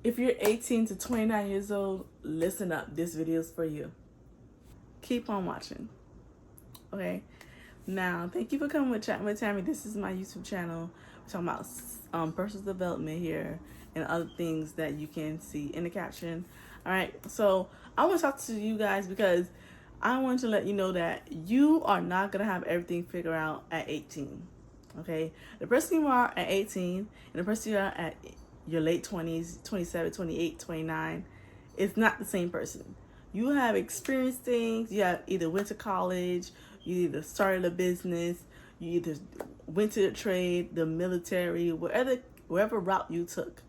If you're 18 to 29 years old, listen up. This video is for you. Keep on watching. Okay? Now, thank you for coming with Chatting with Tammy. This is my YouTube channel. We're talking about personal development here and other things that you can see in the caption. All right? So, I want to talk to you guys because I want to let you know that you are not going to have everything figured out at 18. Okay? The person you are at 18 and the person you are at your late 20s, 27, 28, 29, it's not the same person. You have experienced things. You have either went to college, you either started a business, you either went to the trade, the military, wherever route you took.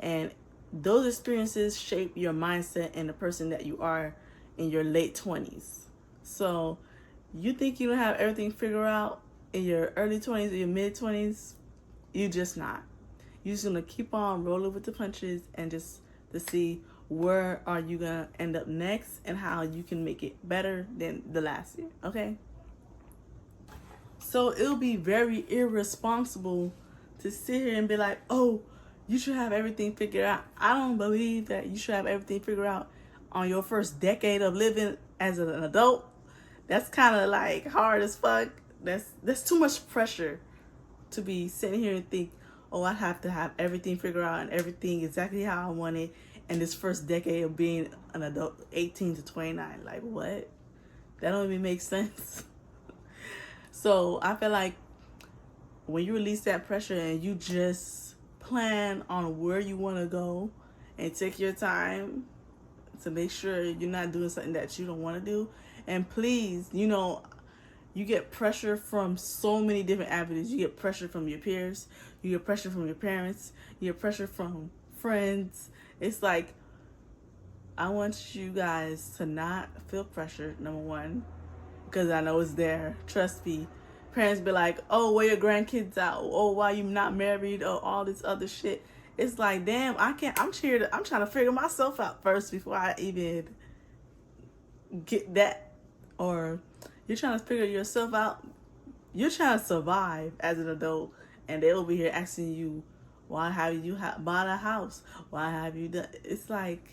And those experiences shape your mindset and the person that you are in your late 20s. So you think you don't have everything figured out in your early 20s or your mid 20s, you just not. You're just gonna keep on rolling with the punches and just to see where are you gonna end up next and how you can make it better than the last year. Okay? So it'll be very irresponsible to sit here and be like, oh, you should have everything figured out. I don't believe that you should have everything figured out on your first decade of living as an adult. That's kind of like hard as fuck. That's too much pressure to be sitting here and think, oh, I have to have everything figured out and everything exactly how I want it in this first decade of being an adult, 18 to 29. Like, what? That don't even make sense. So I feel like when you release that pressure and you just plan on where you want to go and take your time to make sure you're not doing something that you don't want to do. And please, you get pressure from so many different avenues. You get pressure from your peers. You get pressure from your parents. You get pressure from friends. It's like, I want you guys to not feel pressure, number one, because I know it's there. Trust me. Parents be like, oh, where your grandkids out? Oh, why you not married? Oh, all this other shit. It's like, damn, I'm trying to figure myself out first before I even get that. Or you're trying to figure yourself out. You're trying to survive as an adult, and they'll be here asking you, why have you bought a house? Why have you done? It's like,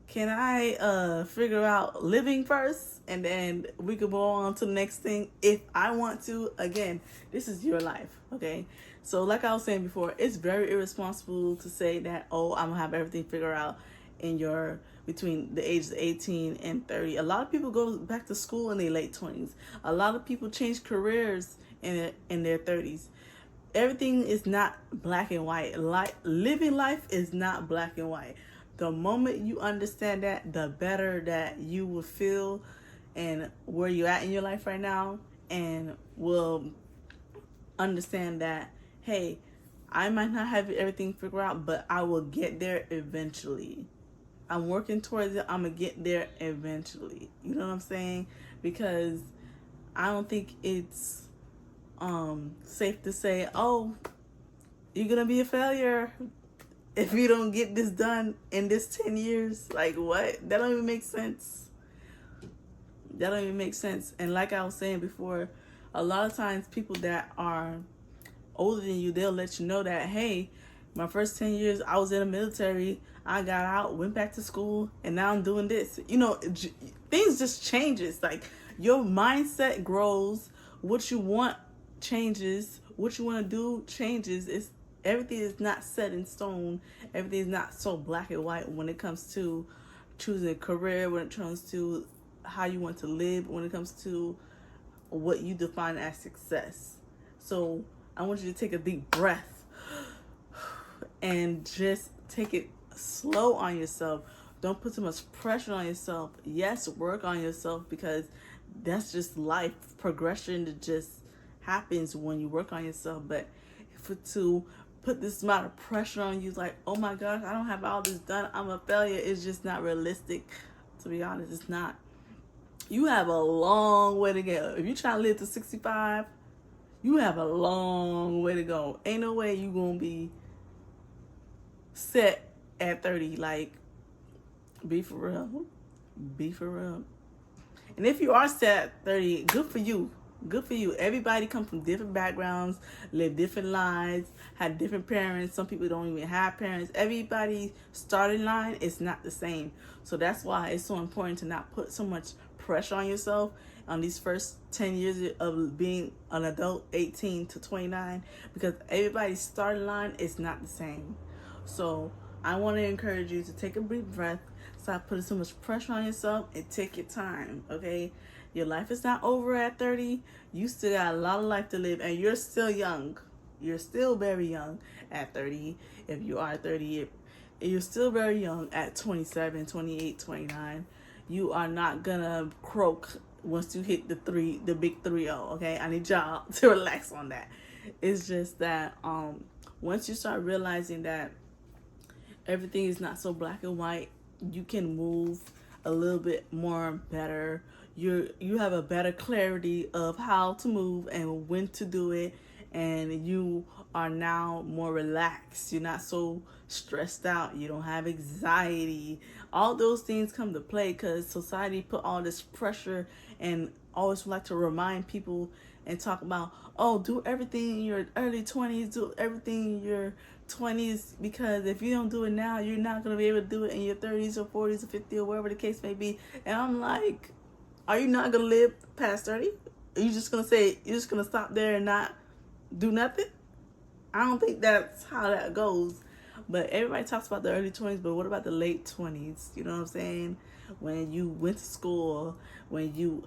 can I figure out living first, and then we could go on to the next thing if I want to. Again, this is your life, okay? So like I was saying before, it's very irresponsible to say that, oh, I'm gonna have everything figured out between the ages of 18 and 30. A lot of people go back to school in their late 20s. A lot of people change careers in their 30s. Everything is not black and white. Living life is not black and white. The moment you understand that, the better that you will feel and where you're at in your life right now, and will understand that, hey, I might not have everything figured out, but I will get there eventually. I'm working towards it. I'm going to get there eventually. You know what I'm saying? Because I don't think it's safe to say, oh, you're going to be a failure if you don't get this done in this 10 years. Like, what? That don't even make sense. That don't even make sense. And like I was saying before, a lot of times people that are older than you, they'll let you know that, hey, my first 10 years, I was in the military. I got out, went back to school, and now I'm doing this. Things just changes. Like, your mindset grows. What you want changes. What you want to do changes. Everything is not set in stone. Everything is not so black and white when it comes to choosing a career, when it comes to how you want to live, when it comes to what you define as success. So I want you to take a deep breath and just take it slow on yourself. Don't put too much pressure on yourself. Yes, work on yourself, because that's just life. Progression that just happens when you work on yourself. But to put this amount of pressure on you, like, oh my gosh, I don't have all this done, I'm a failure, it's just not realistic. To be honest, it's not. You have a long way to go. If you're trying to live to 65, you have a long way to go. Ain't no way you gonna be set at 30. Like, be for real. Be for real. And if you are set at 30, good for you. Good for you. Everybody come from different backgrounds, live different lives, had different parents. Some people don't even have parents. Everybody's starting line is not the same. So that's why it's so important to not put so much pressure on yourself on these first 10 years of being an adult, 18 to 29, because everybody's starting line is not the same. So I want to encourage you to take a deep breath, stop putting so much pressure on yourself, and take your time, okay? Your life is not over at 30. You still got a lot of life to live, and you're still young. You're still very young at 30. If you are 30, you're still very young at 27, 28, 29. You are not gonna croak once you hit the big 3-0, okay? I need y'all to relax on that. It's just that once you start realizing that everything is not so black and white, you can move a little bit more better. You have a better clarity of how to move and when to do it, and you are now more relaxed. You're not so stressed out. You don't have anxiety. All those things come to play because society put all this pressure and always like to remind people and talk about, oh, do everything in your early 20s, do everything in your 20s, because if you don't do it now, you're not going to be able to do it in your 30s or 40s or 50 or wherever the case may be. And I'm like, are you not going to live past 30? Are you just going to say, you're just going to stop there and not do nothing? I don't think that's how that goes. But everybody talks about the early 20s, but what about the late 20s? You know what I'm saying? When you went to school,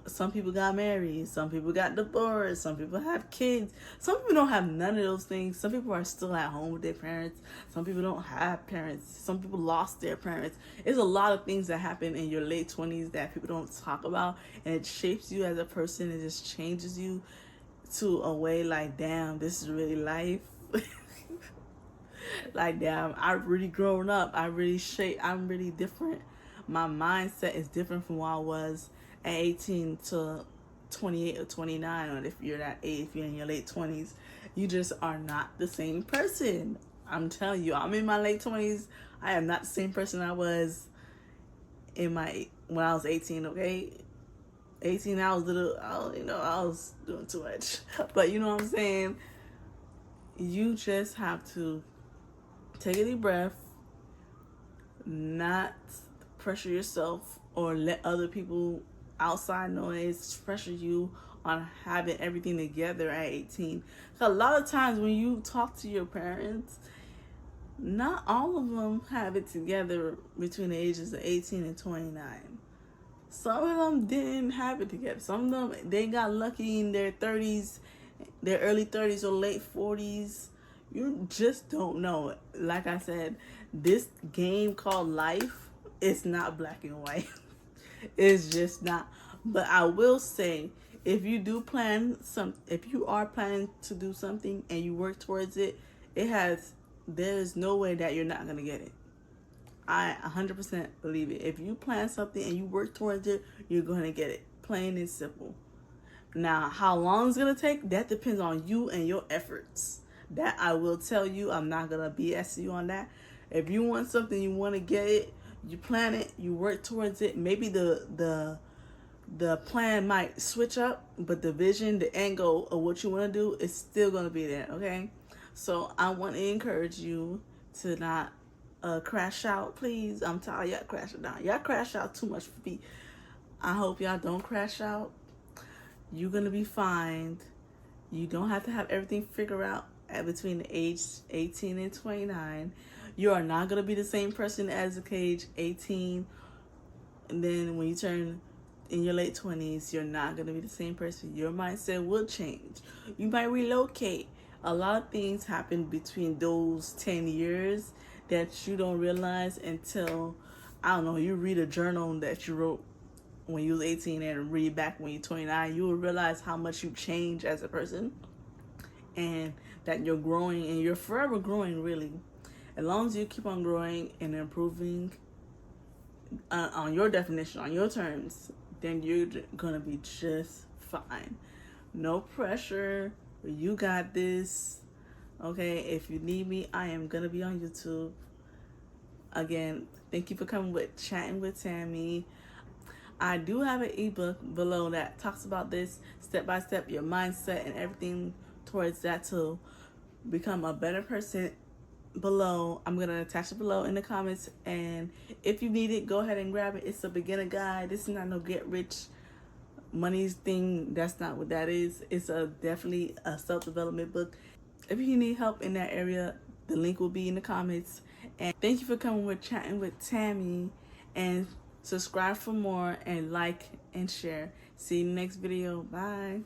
some people got married, some people got divorced, some people have kids, some people don't have none of those things. Some people are still at home with their parents. Some people don't have parents. Some people lost their parents. There's a lot of things that happen in your late 20s that people don't talk about, and it shapes you as a person. It just changes you to a way like, damn, this is really life. Like, damn, I've really grown up. I'm really different. My mindset is different from what I was at 18 to 28 or 29. Or if you're that age, if you're in your late 20s, you just are not the same person. I'm telling you, I'm in my late 20s. I am not the same person I was when I was 18, okay? 18, I was I was doing too much. But you know what I'm saying? You just have to take a deep breath, not pressure yourself or let other people outside noise pressure you on having everything together at 18. A lot of times when you talk to your parents, not all of them have it together between the ages of 18 and 29. Some of them didn't have it together. Some of them, they got lucky in their 30s, their early 30s or late 40s. You just don't know. Like I said, this game called life is not black and white. It's just not. But I will say, if you are planning to do something and you work towards it, there's no way that you're not going to get it. I 100% believe it. If you plan something and you work towards it, you're going to get it. Plain and simple. Now, how long it's going to take, that depends on you and your efforts. That I will tell you. I'm not going to BS you on that. If you want something, you want to get it, you plan it, you work towards it. Maybe the plan might switch up, but the vision, the end goal of what you want to do is still going to be there, okay? So I want to encourage you to not crash out, please. I'm tired of y'all crashing down. Y'all crash out too much for me. I hope y'all don't crash out. You're going to be fine. You don't have to have everything figured out between the age 18 and 29. You are not going to be the same person as the age 18. And then when you turn in your late 20s, you're not going to be the same person. Your mindset will change. You might relocate. A lot of things happen between those 10 years that you don't realize until, I don't know, you read a journal that you wrote when you was 18 and read back when you're 29. You will realize how much you change as a person and that you're growing, and you're forever growing, really. As long as you keep on growing and improving on your definition, on your terms, then you're gonna be just fine. No pressure. You got this. Okay, if you need me, I am gonna be on YouTube. Again, thank you for coming with Chatting with Tammy. I do have an ebook below that talks about this step by step, your mindset and everything towards that to become a better person. Below, I'm gonna attach it below in the comments, and if you need it, go ahead and grab it. It's a beginner guide. This is not no get rich money thing. That's not what that is. It's definitely a self-development book. If you need help in that area, the link will be in the comments. And thank you for coming with Chatting with Tammy, and subscribe for more, and like and share. See you in the next video. Bye.